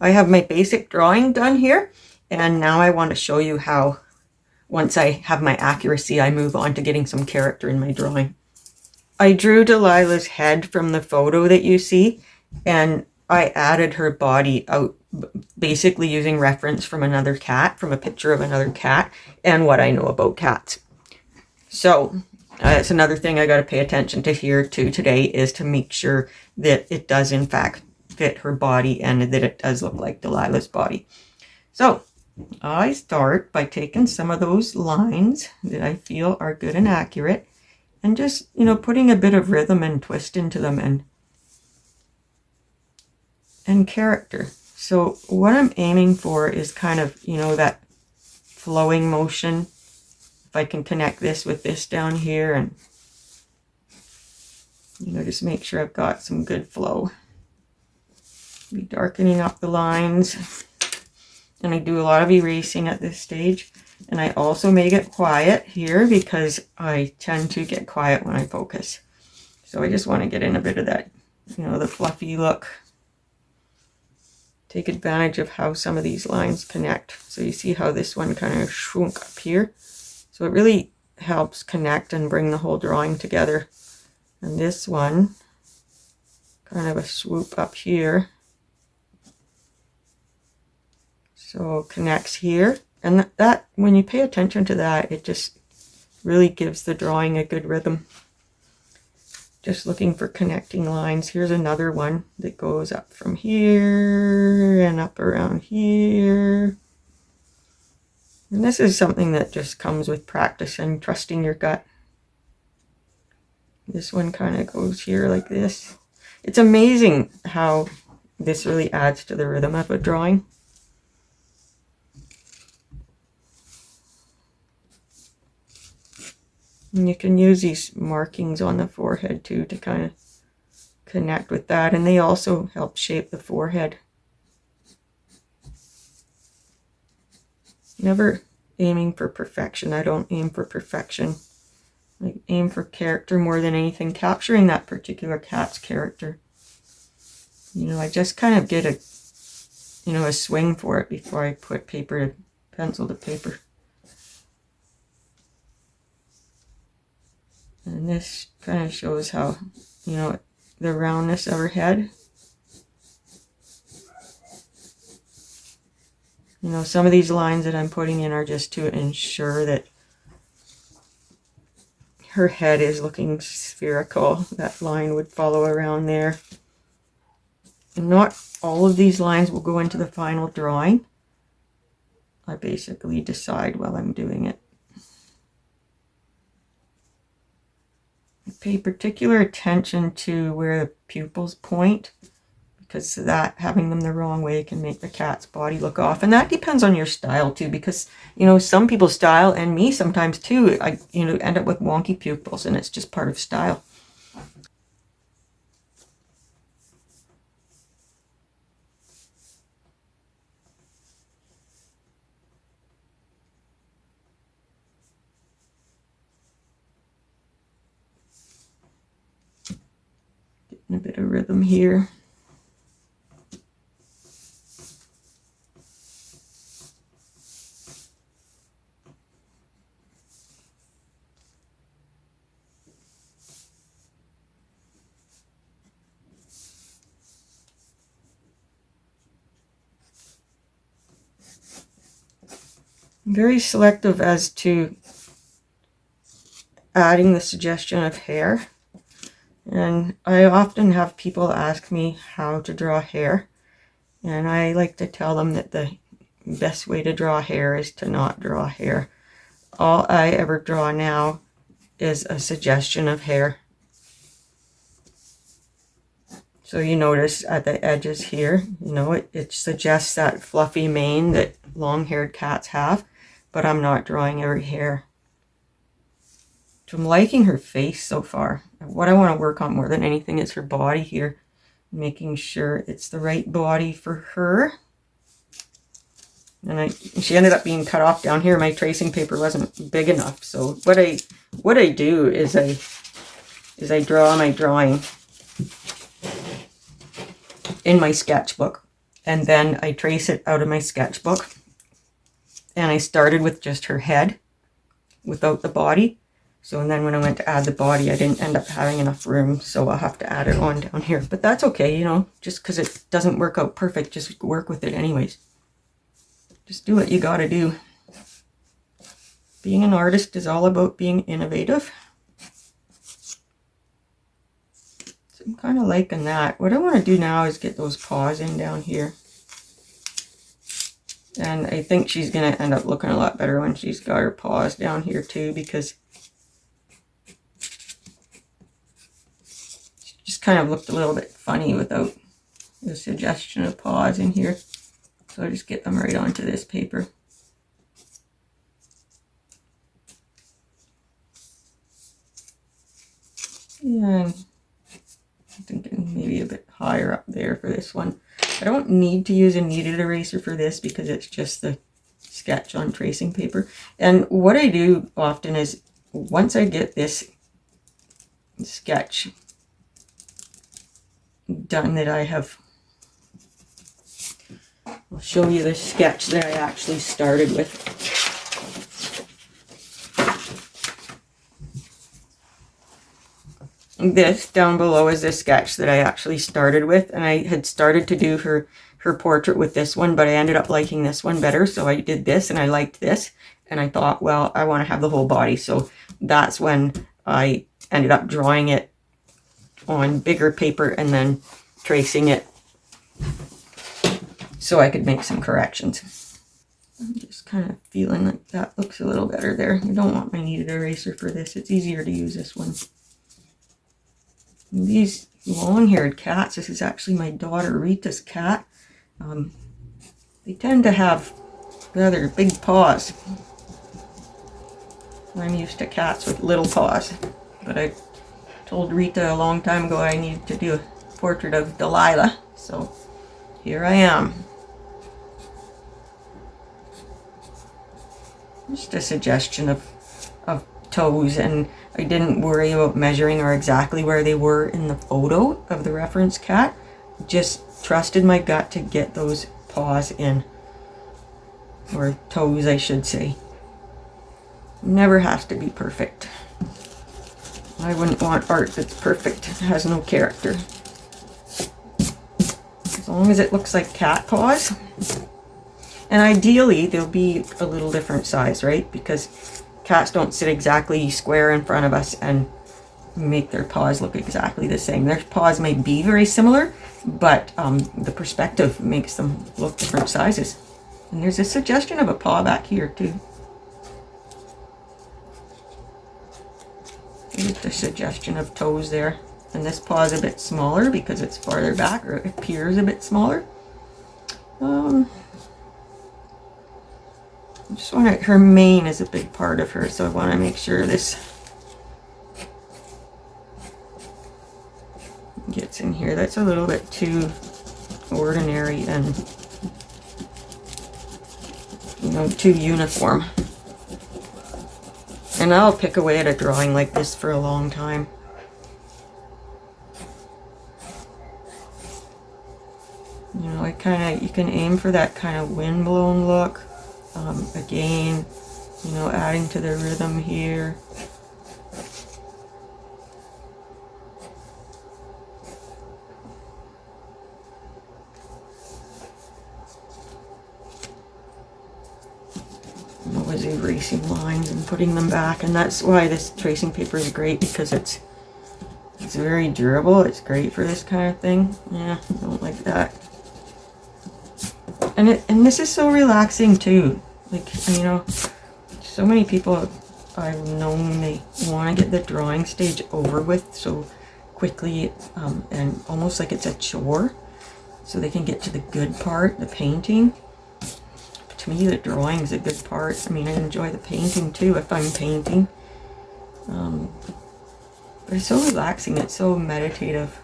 I have my basic drawing done here, and now I want to show you how, once I have my accuracy, I move on to getting some character in my drawing. I drew Delilah's head from the photo that you see, and I added her body out, basically using reference from another cat, from a picture of another cat, and what I know about cats. So that's another thing I got to pay attention to here too today, is to make sure that it does in fact fit her body and that it does look like Delilah's body. So I start by taking some of those lines that I feel are good and accurate and just, putting a bit of rhythm and twist into them and character. So what I'm aiming for is kind of, that flowing motion. If I can connect this with this down here and, just make sure I've got some good flow. Be darkening up the lines. And I do a lot of erasing at this stage. And I also may get quiet here because I tend to get quiet when I focus. So I just want to get in a bit of that, the fluffy look. Take advantage of how some of these lines connect. So you see how this one kind of shrunk up here. So it really helps connect and bring the whole drawing together. And this one, kind of a swoop up here. So connects here. And that, when you pay attention to that, it just really gives the drawing a good rhythm. Just looking for connecting lines. Here's another one that goes up from here and up around here. And this is something that just comes with practice and trusting your gut. This one kind of goes here like this. It's amazing how this really adds to the rhythm of a drawing. And you can use these markings on the forehead too to kind of connect with that. And they also help shape the forehead. Never aiming for perfection. I don't aim for perfection. I aim for character more than anything. Capturing that particular cat's character. I just kind of get a swing for it before I put pencil to paper. And this kind of shows how, the roundness of her head. Some of these lines that I'm putting in are just to ensure that her head is looking spherical. That line would follow around there. And not all of these lines will go into the final drawing. I basically decide while I'm doing it. Pay particular attention to where the pupils point, because that, having them the wrong way, can make the cat's body look off. And that depends on your style too, because some people's style, and me sometimes too, I end up with wonky pupils, and it's just part of style. A bit of rhythm here. I'm very selective as to adding the suggestion of hair. And I often have people ask me how to draw hair, and I like to tell them that the best way to draw hair is to not draw hair. All I ever draw now is a suggestion of hair. So you notice at the edges here, it suggests that fluffy mane that long-haired cats have, but I'm not drawing every hair. So I'm liking her face so far. What I want to work on more than anything is her body here. Making sure it's the right body for her. And she ended up being cut off down here. My tracing paper wasn't big enough. So what I do is I draw my drawing in my sketchbook. and then I trace it out of my sketchbook. And I started with just her head without the body. So, and then when I went to add the body, I didn't end up having enough room, so I'll have to add it on down here. But that's okay, you know, just because it doesn't work out perfect, just work with it anyways. Just do what you gotta do. Being an artist is all about being innovative. So I'm kind of liking that. What I want to do now is get those paws in down here. And I think she's going to end up looking a lot better when she's got her paws down here too, because she just kind of looked a little bit funny without the suggestion of paws in here. So I'll just get them right onto this paper. And I'm thinking maybe a bit higher up there for this one. I don't need to use a kneaded eraser for this because it's just the sketch on tracing paper. And what I do often is once I get this sketch done that I have, I'll show you the sketch that I actually started with. This down below is the sketch that I actually started with, and I had started to do her portrait with this one, but I ended up liking this one better, so I did this and I liked this, and I thought, well, I want to have the whole body. So that's when I ended up drawing it on bigger paper and then tracing it so I could make some corrections. I'm just kind of feeling like that looks a little better there. I don't want my kneaded eraser for this. It's easier to use this one. These long-haired cats, this is actually my daughter Rita's cat. They tend to have rather big paws. I'm used to cats with little paws, but I told Rita a long time ago I needed to do a portrait of Delilah, so here I am. Just a suggestion of toes, and I didn't worry about measuring or exactly where they were in the photo of the reference cat. Just trusted my gut to get those paws in, or toes I should say. Never has to be perfect. I wouldn't want art that's perfect. It has no character. As long as it looks like cat paws. And ideally they'll be a little different size, right? Because cats don't sit exactly square in front of us and make their paws look exactly the same. Their paws may be very similar, but the perspective makes them look different sizes. And there's a suggestion of a paw back here too. There's the suggestion of toes there. And this paw is a bit smaller because it's farther back, or it appears a bit smaller. I just want to, her mane is a big part of her, so I want to make sure this gets in here. That's a little bit too ordinary and, you know, too uniform. And I'll pick away at a drawing like this for a long time. You know, you can aim for that kind of windblown look. Again, you know, adding to the rhythm here. I'm always erasing lines and putting them back, and that's why this tracing paper is great, because it's very durable. It's great for this kind of thing. Yeah, I don't like that. And this is so relaxing too. Like, you know, so many people I've known, they want to get the drawing stage over with so quickly, and almost like it's a chore, so they can get to the good part, the painting. But to me, the drawing is a good part. I mean, I enjoy the painting too if I'm painting. But it's so relaxing. It's so meditative.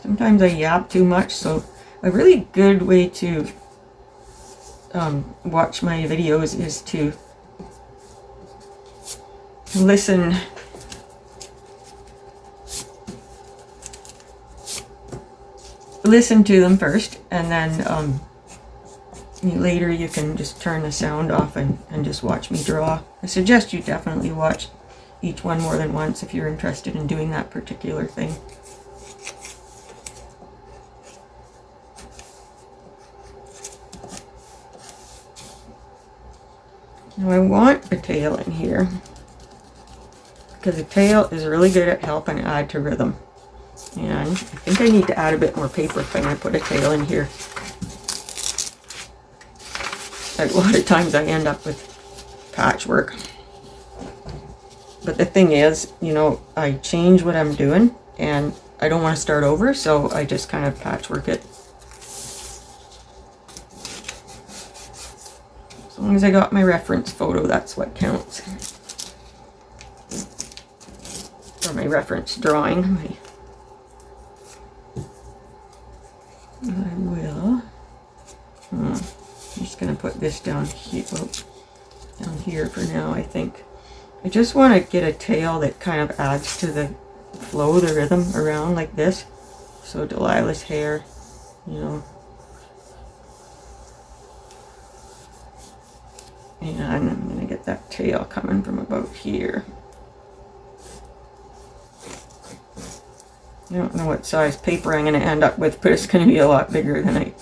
Sometimes I yap too much, so a really good way to watch my videos is to listen listen to them first, and then later you can just turn the sound off and just watch me draw. I suggest you definitely watch each one more than once if you're interested in doing that particular thing. Now I want a tail in here, because the tail is really good at helping add to rhythm. And I think I need to add a bit more paper if I'm going to put a tail in here. A lot of times I end up with patchwork. But the thing is, you know, I change what I'm doing and I don't want to start over, so I just kind of patchwork it. As long as I got my reference photo, that's what counts. Or my reference drawing. I will. I'm just going to put this down here for now, I think. I just want to get a tail that kind of adds to the flow, the rhythm around like this. So Delilah's hair, you know. And I'm going to get that tail coming from about here. I don't know what size paper I'm going to end up with, but it's going to be a lot bigger than I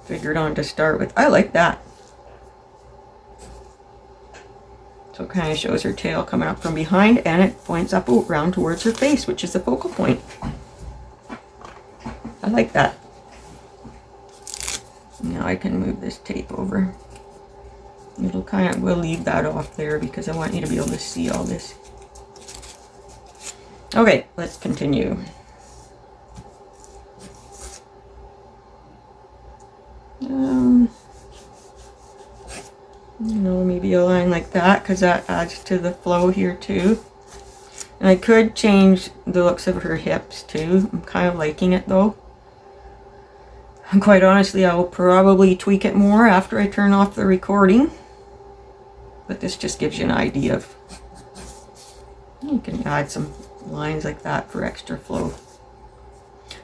figured on to start with. I like that. So it kind of shows her tail coming up from behind, and it points up around towards her face, which is the focal point. I like that. Now I can move this tape over. We'll leave that off there because I want you to be able to see all this. Okay, let's continue. You know, maybe a line like that, because that adds to the flow here too. And I could change the looks of her hips too. I'm kind of liking it though. And quite honestly, I will probably tweak it more after I turn off the recording. But this just gives you an idea of, you can add some lines like that for extra flow.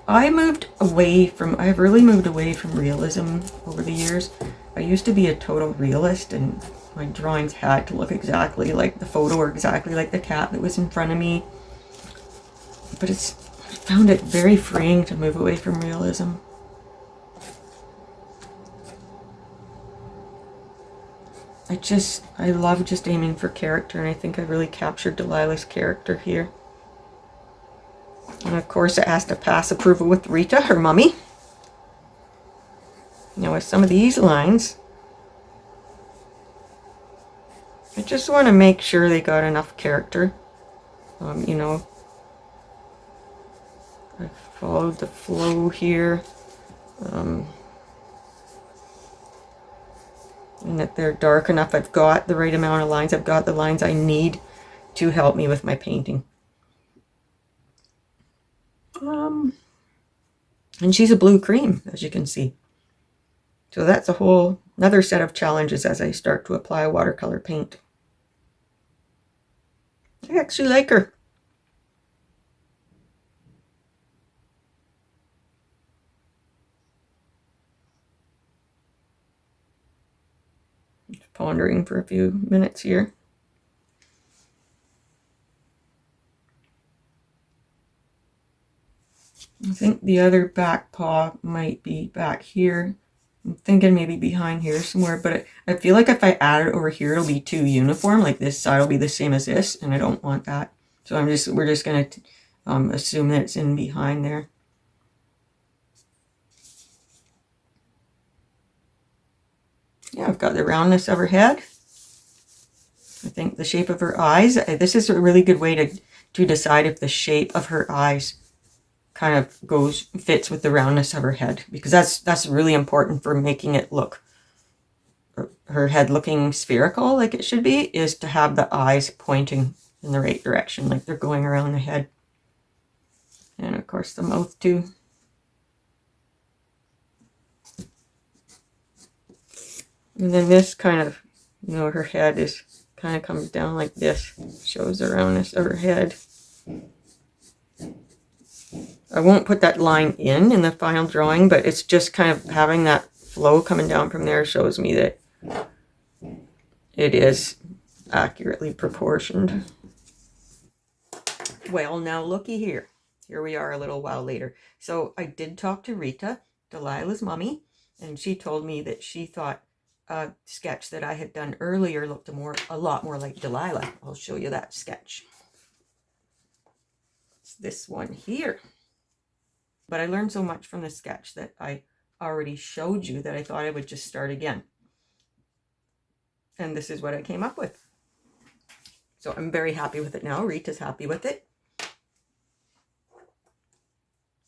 I've really moved away from realism over the years. I used to be a total realist, and my drawings had to look exactly like the photo or exactly like the cat that was in front of me. But I found it very freeing to move away from realism. I love just aiming for character, and I think I really captured Delilah's character here. And of course it has to pass approval with Rita, her mummy. Now with some of these lines, I just want to make sure they got enough character. You know, I followed the flow here. And that they're dark enough. I've got the right amount of lines. I've got the lines I need to help me with my painting. And she's a blue cream, as you can see. So that's a whole another set of challenges as I start to apply watercolor paint. I actually like her. Just pondering for a few minutes here. I think the other back paw might be back here. I'm thinking maybe behind here somewhere, but I feel like if I add it over here, it'll be too uniform. Like this side will be the same as this, and I don't want that. So we're just gonna assume that it's in behind there. Yeah, I've got the roundness of her head. I think the shape of her eyes. This is a really good way to decide if the shape of her eyes kind of fits with the roundness of her head, because that's really important for making it look, her head looking spherical like it should be, is to have the eyes pointing in the right direction, like they're going around the head. And of course the mouth too. And then this kind of, you know, her head is kind of comes down like this, shows the roundness of her head. I won't put that line in the final drawing, but it's just kind of having that flow coming down from there shows me that it is accurately proportioned. Well, now looky here. Here we are a little while later. So I did talk to Rita, Delilah's mommy, and she told me that she thought a sketch that I had done earlier looked a lot more like Delilah. I'll show you that sketch. It's this one here. But I learned so much from the sketch that I already showed you that I thought I would just start again. And this is what I came up with. So I'm very happy with it now. Rita's happy with it.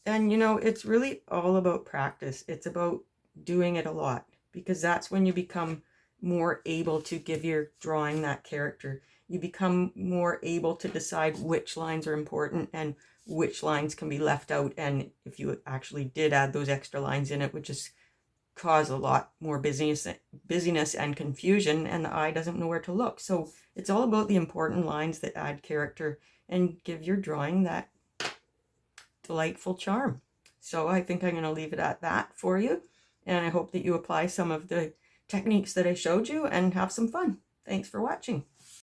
And you know, it's really all about practice. It's about doing it a lot, because that's when you become more able to give your drawing that character. You become more able to decide which lines are important and which lines can be left out. And if you actually did add those extra lines in, it would just cause a lot more busyness and confusion, and the eye doesn't know where to look. So it's all about the important lines that add character and give your drawing that delightful charm. So I think I'm going to leave it at that for you, and I hope that you apply some of the techniques that I showed you and have some fun. Thanks for watching.